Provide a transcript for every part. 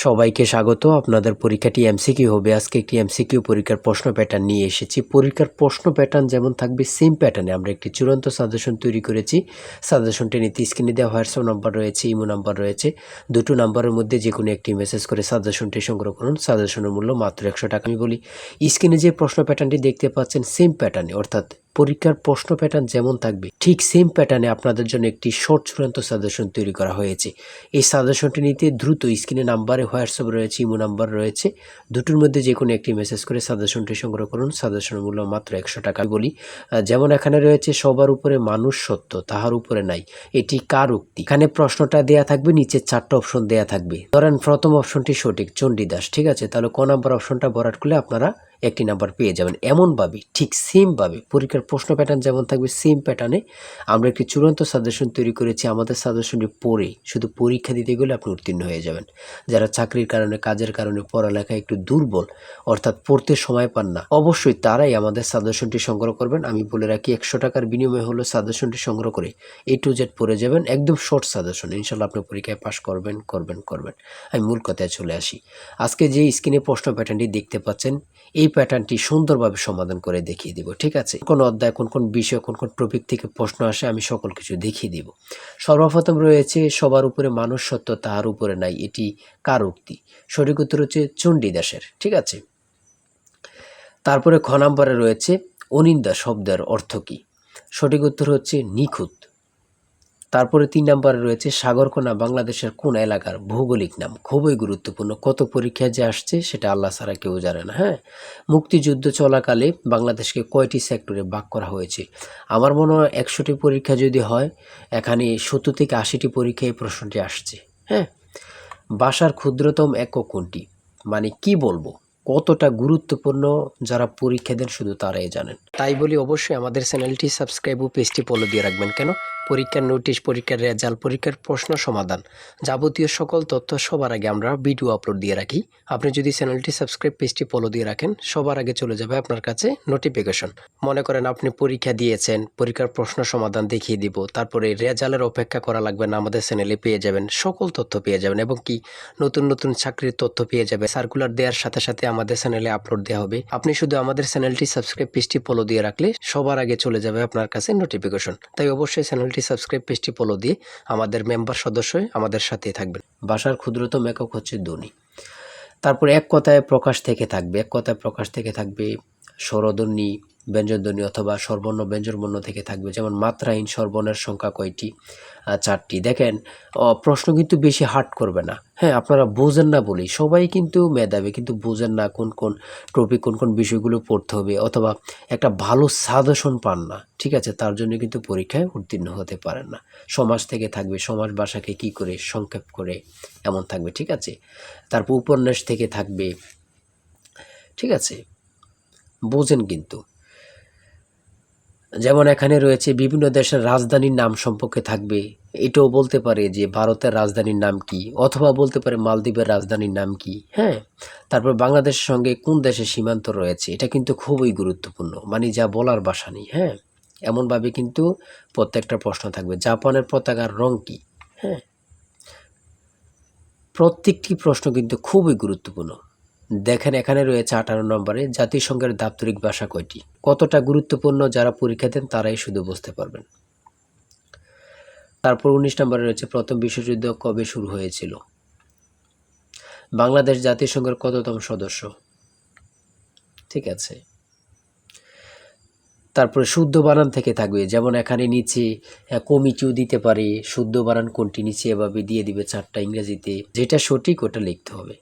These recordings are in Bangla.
সবাইকে স্বাগত। আপনাদের পরীক্ষাটি এমসিকিউ হবে। আজকে একটি এমসিকিউ পরীক্ষার প্রশ্ন প্যাটার্ন নিয়ে এসেছি। পরীক্ষার প্রশ্ন প্যাটার্ন যেমন থাকবে সেম প্যাটার্নে আমরা একটি চূড়ান্ত সাজেশন তৈরি করেছি। সাজেশনটি নিতে স্ক্রিনে দেওয়া হোয়াটসঅ্যাপ নাম্বার রয়েছে, ইমো নাম্বার রয়েছে। দুটো নাম্বারের মধ্যে যে কোনো একটি মেসেজ করে সাজেশনটি সংগ্রহ করুন। সাজেশনের মূল্য মাত্র 100 টাকা। আমি বলি স্ক্রিনে যে প্রশ্ন প্যাটার্নটি দেখতে পাচ্ছেন সেম প্যাটার্নে, অর্থাৎ পরীক্ষার প্রশ্ন প্যাটার্ন যেমন থাকবে ঠিক সেম প্যাটার্নে আপনাদের জন্য একটি শর্ট চূড়ান্ত সাজেশন তৈরি করা হয়েছে। এই সাজেশনটি নিতে দ্রুত স্ক্রিনে নাম্বারে হোয়াটসঅ্যাপ রয়েছে, ইমো নাম্বার রয়েছে, দুটোর মধ্যে যে কোনো একটি মেসেজ করে সাজেশনটি সংগ্রহ করুন। সাজেশনের মূল্য মাত্র 100 টাকা। বলি যেমন এখানে রয়েছে সবার উপরে মানুষ সত্য, তাহার উপরে নাই, এটি কার উক্তি? এখানে প্রশ্নটা দেয়া থাকবে, নিচে 4টা অপশন দেয়া থাকবে। ধরেন প্রথম অপশনটি সঠিক, চণ্ডীদাস, ঠিক আছে, তাহলে ক নাম্বার অপশনটা ভরাট করলে আপনারা একটি নাম্বার পেয়ে যাবেন। এমনভাবে ঠিক সেমভাবে পরীক্ষার প্রশ্ন প্যাটার্ন যেমন থাকবে সেম প্যাটার্নে আমরা একটি চূড়ান্ত সাজেশন তৈরি করেছি। আমাদের সাজেশনটি পড়ে শুধু পরীক্ষা দিতে গেলে আপনি উত্তীর্ণ হয়ে যাবেন। যারা চাকরির কারণে, কাজের কারণে, পড়ালেখায় একটু দুর্বল, অর্থাৎ পড়তে সময় পান না, অবশ্যই তারাই আমাদের সাজেশনটি সংগ্রহ করবেন। আমি বলে রাখি 100 টাকার বিনিময়ে হলো সাজেশনটি সংগ্রহ করে A to Z পড়ে যাবেন। একদম শর্ট সাজেশন, ইনশাল্লাহ আপনি পরীক্ষায় পাশ করবেন। আমি মূল কথায় চলে আসি। আজকে যে স্ক্রিনে প্রশ্ন প্যাটার্নটি দেখতে পাচ্ছেন এই প্যাটার্নটি সুন্দরভাবে সমাধান করে দেখিয়ে দিব, ঠিক আছে? কোন অধ্যায়, কোন কোন বিষয়, কোন কোন টপিক থেকে প্রশ্ন আসে আমি সকল কিছু দেখিয়ে দিব। সর্বপ্রথম রয়েছে সবার উপরে মানুষ সত্য, তাহার উপরে নাই, এটি কার উক্তি? সঠিক উত্তর হচ্ছে চণ্ডীদাসের, ঠিক আছে। তারপরে খ নম্বরে রয়েছে অনিন্দা শব্দের অর্থ কী? সঠিক উত্তর হচ্ছে নিখুঁত। তারপরে 3 নম্বরে রয়েছে সাগরকোনা বাংলাদেশের কোন এলাকার ভৌগোলিক নাম? খুবই গুরুত্বপূর্ণ, কত পরীক্ষায় যে আসছে সেটা আল্লাহ ছাড়া কেউ জানে না। হ্যাঁ, মুক্তিযুদ্ধ চলাকালে বাংলাদেশকে কয়টি সেক্টরে ভাগ করা হয়েছে? আমার মনে হয় 100টি পরীক্ষা যদি হয় এখানে 70 থেকে 80টি পরীক্ষায় এই প্রশ্নটি আসছে। হ্যাঁ, ভাষার ক্ষুদ্রতম একক কোনটি? মানে কি বলবো, কতটা গুরুত্বপূর্ণ যারা পরীক্ষা দেন শুধু তারাই জানেন। তাই বলি অবশ্যই আমাদের চ্যানেলটি সাবস্ক্রাইব ও পেজটি ফলো দিয়ে রাখবেন। কেন? পরীক্ষার নোটিশ, পরীক্ষার রেজাল্ট, পরীক্ষার প্রশ্ন সমাধান, যাবতীয় সকল তথ্য সবার আগে আমরা ভিডিও আপলোড দিয়ে রাখি। আপনি যদি চ্যানেলটি সাবস্ক্রাইব, পেজটি ফলো দিয়ে রাখেন, সবার আগে চলে যাবে আপনার কাছে নোটিফিকেশন। মনে করেন আপনি পরীক্ষা দিয়েছেন, পরীক্ষার প্রশ্ন সমাধান দেখিয়ে দিব, তারপরে রেজাল্টের অপেক্ষা করা লাগবে না, আমাদের চ্যানেলে পেয়ে যাবেন, সকল তথ্য পেয়ে যাবেন, এবং কি নতুন নতুন চাকরির তথ্য পেয়ে যাবে। সার্কুলার দেওয়ার সাথে সাথে আমাদের চ্যানেলে আপলোড দেওয়া হবে। আপনি শুধু আমাদের চ্যানেলটি সাবস্ক্রাইব, পেজটি ফলো দিয়ে রাখলে সবার আগে চলে যাবে আপনার কাছে নোটিফিকেশন। তাই অবশ্যই চ্যানেলটি সাবস্ক্রাইব, পেজটি ফলো দিয়ে আমাদের মেম্বার সদস্য হয়ে আমাদের সাথেই থাকবেন। ভাষার ক্ষুদ্রতম একক হচ্ছে ধ্বনি। তারপর এক কথায় প্রকাশ থেকে থাকবে, এক কথায় প্রকাশ থেকে থাকবে স্বরধ্বনি, ব্যঞ্জনধ্বনি অথবা স্বরবর্ণ ব্যঞ্জনবর্ণ থেকে থাকবে। যেমন মাত্রাহীন স্বরবর্ণের সংখ্যা কয়টি? 4টি। দেখেন প্রশ্ন কিন্তু বেশি হার্ড করবে না। হ্যাঁ, আপনারা বোঝেন না বলেই সবাই কিন্তু মেধাবী, কিন্তু বোঝেন না কোন কোন টপিক, কোন কোন বিষয়গুলো পড়তে হবে, অথবা একটা ভালো সাজেশন পান না, ঠিক আছে, তার জন্য কিন্তু পরীক্ষায় উত্তীর্ণ হতে পারেন না। সমাজ থেকে থাকবে, সমাজ ভাষাকে কি করে সংক্ষেপ করে, এমন থাকবে, ঠিক আছে। তারপর উপন্যাস থেকে থাকবে, ঠিক আছে, বোঝেন কিন্তু। যেমন এখানে রয়েছে বিভিন্ন দেশের রাজধানীর নাম সম্পর্কে থাকবে, এটাও বলতে পারে যে ভারতের রাজধানীর নাম কি, অথবা বলতে পারে মালদ্বীপের রাজধানীর নাম কি। হ্যাঁ, তারপর বাংলাদেশের সঙ্গে কোন দেশের সীমান্ত রয়েছে, এটা কিন্তু খুবই গুরুত্বপূর্ণ, মানে যা বলার ভাষা নেই। হ্যাঁ, এমনভাবে কিন্তু প্রত্যেকটা প্রশ্ন থাকবে। জাপানের পতাকার রং কি? হ্যাঁ, প্রত্যেকটি প্রশ্ন কিন্তু খুবই গুরুত্বপূর্ণ। দেখেন এখানে রয়েছে 18 নম্বরে জাতিসংঘের দাপ্তরিক ভাষা কয়টি? কতটা গুরুত্বপূর্ণ যারা পরীক্ষা দেন তারাই শুধু বুঝতে পারবেন। তারপর 19 নম্বরে রয়েছে প্রথম বিশ্বযুদ্ধ কবে শুরু হয়েছিল? বাংলাদেশ জাতিসংঘের কততম সদস্য? ঠিক আছে। তারপরে শুদ্ধ বানান থেকে থাকবে, যেমন এখানে নিচে কমিটিও দিতে পারে, শুদ্ধ বানান কোনটি নিচে এভাবে দিয়ে দিবে 4টা ইংরেজিতে, যেটা সঠিক ওটা লিখতে হবে।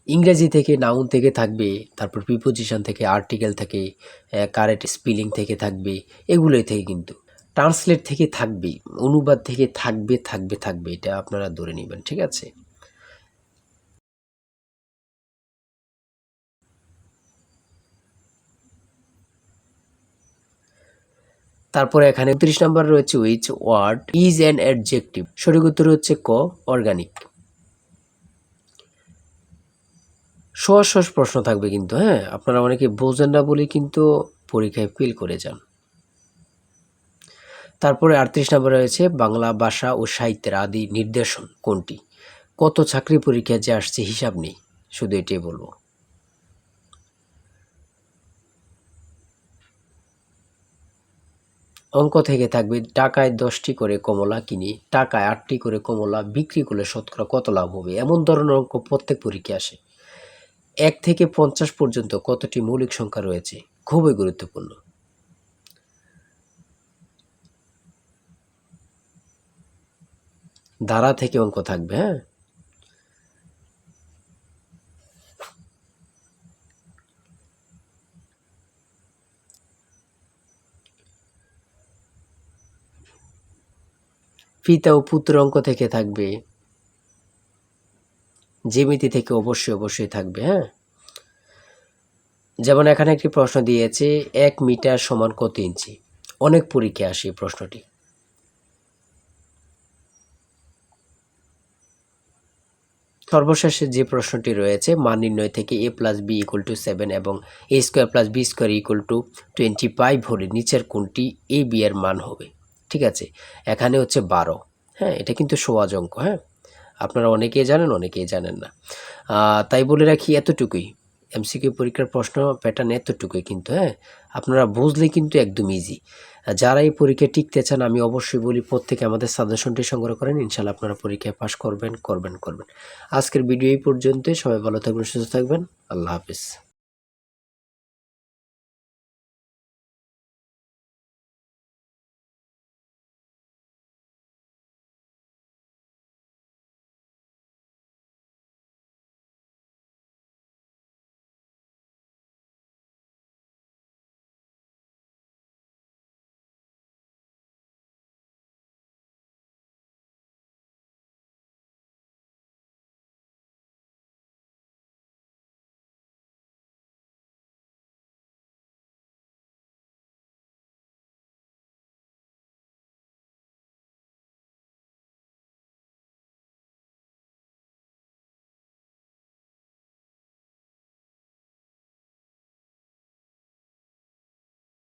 ইংরেজি থেকে নাউন থেকে থাকবে, তারপর প্রিপোজিশন থেকে, আর্টিকেল থেকে, কারেক্ট স্পেলিং থেকে থাকবে, এগুলোই থেকে কিন্তু ট্রান্সলেট থেকে থাকবে, অনুবাদ থেকে থাকবে, এটা আপনারা ধরে নেবেন, ঠিক আছে। তারপরে এখানে 30 নম্বর রয়েছে which word is an adjective? সঠিক উত্তর হচ্ছে ক, অর্গানিক। সহজ সহজ প্রশ্ন থাকবে কিন্তু, হ্যাঁ, আপনারা অনেকে বোঝেন না বলে কিন্তু পরীক্ষায় ফেল করে যান। তারপরে 38 নম্বরে রয়েছে বাংলা ভাষা ও সাহিত্যের আদি নিদর্শন কোনটি? কত চাকরি পরীক্ষা যে আসছে হিসাব নেই, শুধু এটাই বলবো। অঙ্ক থেকে থাকবে টাকায় 10টি করে কমলা কিনি, টাকায় 8টি করে কমলা বিক্রি করলে শতকরা কত লাভ হবে, এমন ধরনের অঙ্ক প্রত্যেক পরীক্ষায় আসে। 1 থেকে 50 পর্যন্ত কতটি মৌলিক সংখ্যা রয়েছে, খুবই গুরুত্বপূর্ণ। ধারা থেকে অঙ্ক থাকবে, হ্যাঁ। পিতা ও পুত্র অঙ্ক থেকে থাকবে, জ্যামিতি থেকে অবশ্যই থাকবে, হ্যাঁ। যেমন এখানে একটি প্রশ্ন দিয়েছে 1 মিটার সমান কত ইঞ্চি, অনেক পরীক্ষায় আসে এই প্রশ্নটি। সর্বশেষে যে প্রশ্নটি রয়েছে মান নির্ণয় থেকে a plus b equal to 7 এবং a square plus b square equal to 25 হলে নিচের কোনটি a b এর মান হবে। ঠিক আছে, এখানে হচ্ছে 12, হ্যাঁ। এটা কিন্তু সহজ অঙ্ক, হ্যাঁ। আপনারা অনেকেই জানেন, অনেকেই জানেন না। তাই বলে রাখি এতটুকুই, এমসিকিউ পরীক্ষার প্রশ্ন প্যাটার্ন এতটুকুই কিন্তু, হ্যাঁ। আপনারা বুঝলে কিন্তু একদম ইজি। যারা এই পরীক্ষায় টিকতে চান আমি অবশ্যই বলি প্রত্যেকে আমাদের সাজেশনটি সংগ্রহ করেন, ইনশাল্লাহ আপনারা পরীক্ষায় পাস করবেন। আজকের ভিডিও এই পর্যন্তই। সবাই ভালো থাকবেন, সুস্থ থাকবেন। আল্লাহ হাফিজ।